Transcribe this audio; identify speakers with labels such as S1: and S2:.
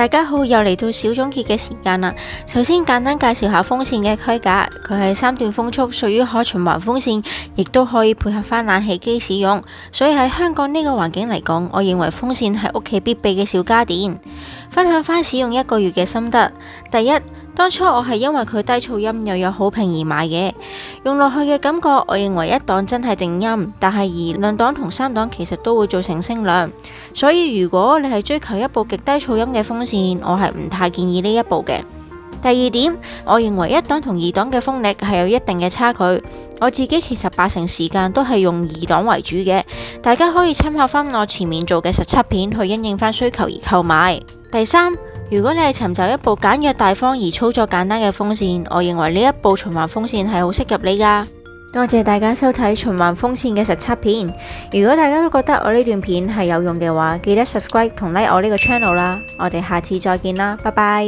S1: 大家好，又嚟到小總結嘅時間啦。首先簡單介紹下風扇嘅規格，佢係3段風速，屬於可循環風扇，亦都可以配合翻冷氣機使用。所以喺香港呢個環境嚟講，我認為風扇係屋企必備嘅小家電。分享翻使用1個月嘅心得。第一，當初我係因為佢低噪音又有好評而買嘅，用落去嘅感覺，我認為1檔真係靜音，但係而2檔同3檔其實都會造成聲量，所以如果你係追求一部極低噪音嘅風扇，我係唔太建議呢一部嘅。第二點，我認為1檔同2檔嘅風力係有一定嘅差距，我自己其實80%時間都係用2檔為主嘅，大家可以參考翻我前面做嘅實測片去因應翻需求而購買。第三，如果你係尋找一部簡約大方而操作簡單嘅風扇，我認為呢一部循環風扇係好適合你㗎。多謝大家收睇循環風扇嘅實測片。如果大家都覺得我呢段片係有用嘅話，記得 subscribe 同 like 我呢個 channel 啦。我哋下次再見啦，拜拜。